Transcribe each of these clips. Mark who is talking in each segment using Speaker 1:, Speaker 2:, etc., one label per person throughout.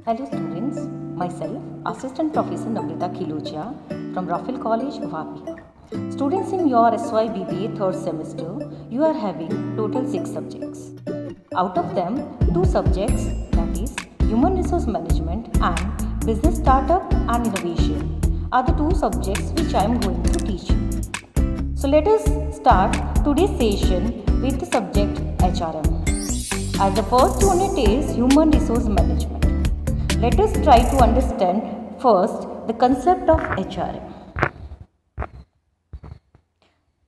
Speaker 1: Hello students, myself Assistant Professor Namrita Khilochia from Raffel College, Vapi. Students, in your SYBBA third semester, you are having total 6 subjects. Out of them, 2 subjects, that is Human Resource Management and Business Startup and Innovation, are the 2 subjects which I am going to teach you. So let us start today's session with the subject HRM. As the first unit is Human Resource Management. Let us try to understand first the concept of HRM.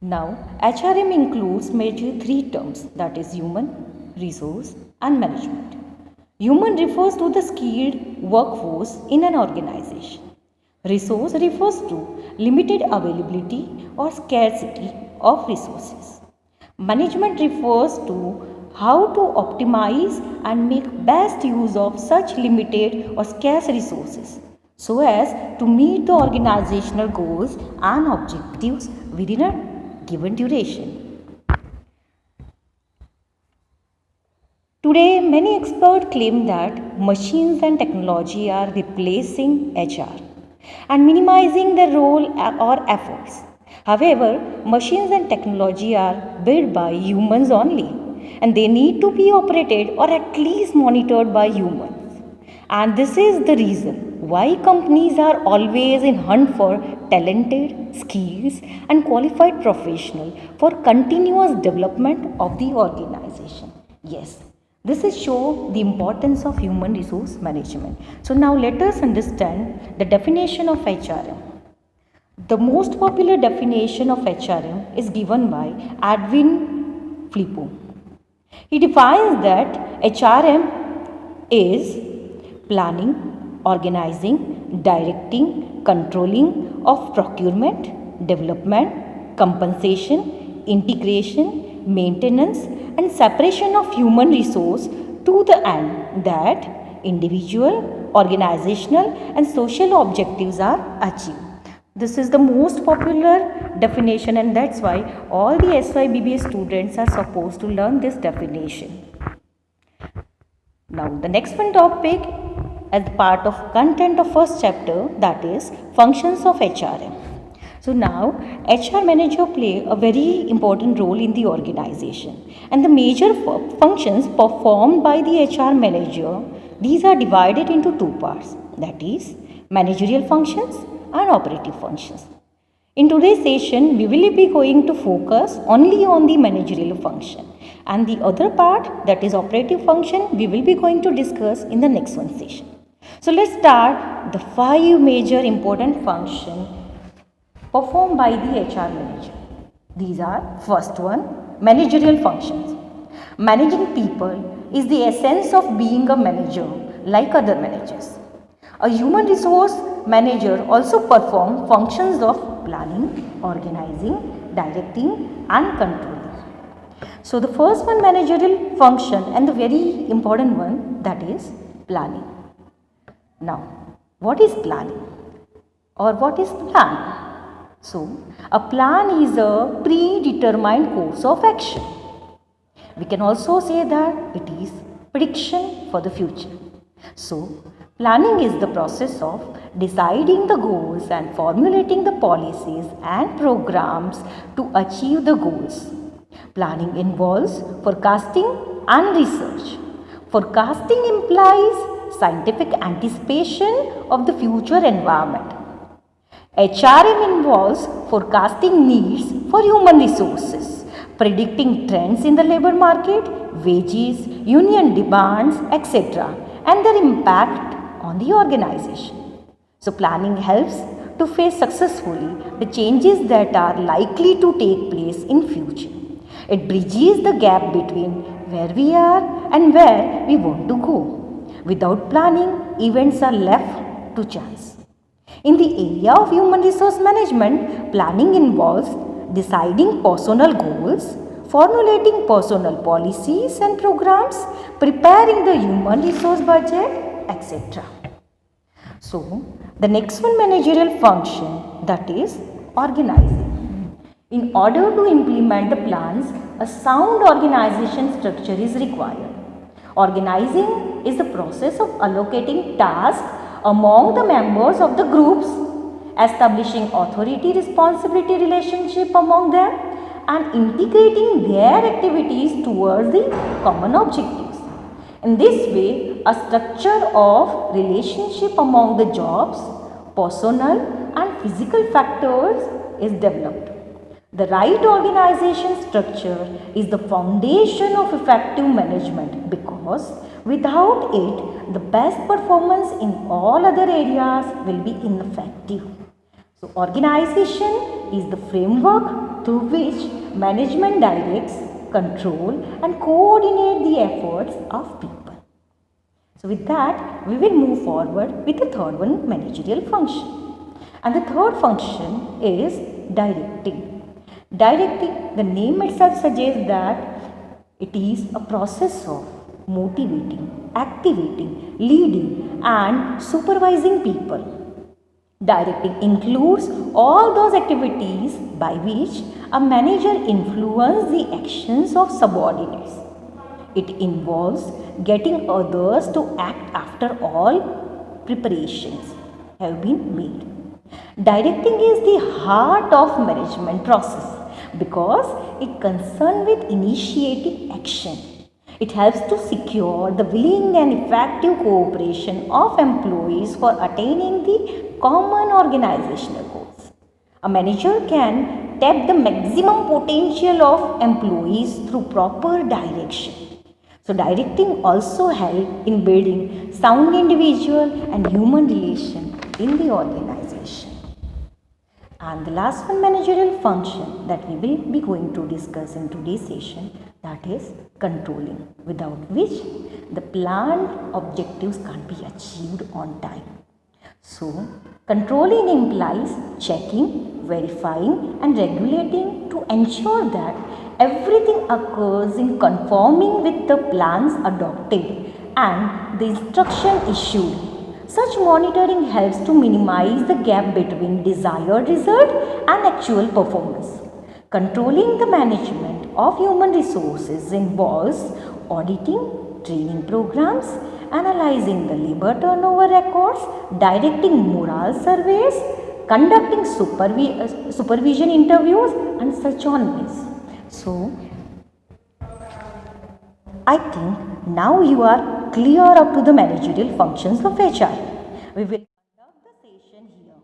Speaker 1: Now, HRM includes major 3 terms, that is human, resource and management. Human refers to the skilled workforce in an organization. Resource refers to limited availability or scarcity of resources. Management refers to how to optimize and make best use of such limited or scarce resources so as to meet the organizational goals and objectives within a given duration. Today, many experts claim that machines and technology are replacing HR and minimizing their role or efforts. However, machines and technology are built by humans only, and they need to be operated or at least monitored by humans. And this is the reason why companies are always in hunt for talented, skills and qualified professionals for continuous development of the organization. Yes, this is show the importance of human resource management. So now let us understand the definition of HRM. The most popular definition of HRM is given by Edwin Flippo. He defines that HRM is planning, organizing, directing, controlling of procurement, development, compensation, integration, maintenance and separation of human resource to the end that individual, organizational and social objectives are achieved. This is the most popular definition, and that's why all the SYBBA students are supposed to learn this definition. Now the next one topic as part of content of first chapter, that is functions of HRM. So now HR manager play a very important role in the organization, and the major functions performed by the HR manager, these are divided into 2 parts, that is managerial functions and operative functions. In today's session, we will be going to focus only on the managerial function, and the other part, that is operative function, we will be going to discuss in the next one session. So let's start the 5 major important functions performed by the HR manager. These are, first one, managerial functions. Managing people is the essence of being a manager like other managers. A human resource manager also performs functions of planning, organizing, directing and controlling. So the first one, managerial function, and the very important one, that is planning. Now, what is planning or what is plan? So, a plan is a predetermined course of action. We can also say that it is prediction for the future. So, planning is the process of deciding the goals and formulating the policies and programs to achieve the goals. Planning involves forecasting and research. Forecasting implies scientific anticipation of the future environment. HRM involves forecasting needs for human resources, predicting trends in the labor market, wages, union demands, etc., and their impact on the organization. So planning helps to face successfully the changes that are likely to take place in future. It bridges the gap between where we are and where we want to go. Without planning, events are left to chance. In the area of human resource management, planning involves deciding personal goals, formulating personal policies and programs, preparing the human resource budget, etc. So, the next one, managerial function, that is organizing. In order to implement the plans, a sound organization structure is required. Organizing is the process of allocating tasks among the members of the groups, establishing authority responsibility relationship among them, and integrating their activities towards the common objectives. In this way, a structure of relationship among the jobs, personal and physical factors is developed. The right organization structure is the foundation of effective management, because without it, the best performance in all other areas will be ineffective. So, organization is the framework through which management directs, control and coordinate the efforts of people. So, with that, we will move forward with the third one, managerial function. And the third function is directing. Directing, the name itself suggests that it is a process of motivating, activating, leading and supervising people. Directing includes all those activities by which a manager influences the actions of subordinates. It involves getting others to act after all preparations have been made. Directing is the heart of management process because it concerns with initiating action. It helps to secure the willing and effective cooperation of employees for attaining the common organizational goals. A manager can tap the maximum potential of employees through proper direction. So, directing also helps in building sound individual and human relation in the organization. And the last one, managerial function that we will be going to discuss in today's session, that is controlling, without which the planned objectives can't be achieved on time. So, controlling implies checking, verifying and regulating to ensure that everything occurs in conforming with the plans adopted and the instruction issued. Such monitoring helps to minimize the gap between desired result and actual performance. Controlling the management of human resources involves auditing training programs, analyzing the labor turnover records, directing morale surveys, conducting supervision interviews and such on ways. So, I think now you are clear up to the managerial functions of HR. We will conduct the session here.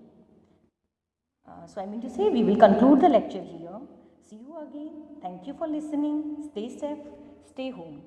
Speaker 1: So I mean to say we will conclude the lecture here. See you again. Thank you for listening. Stay safe. Stay home.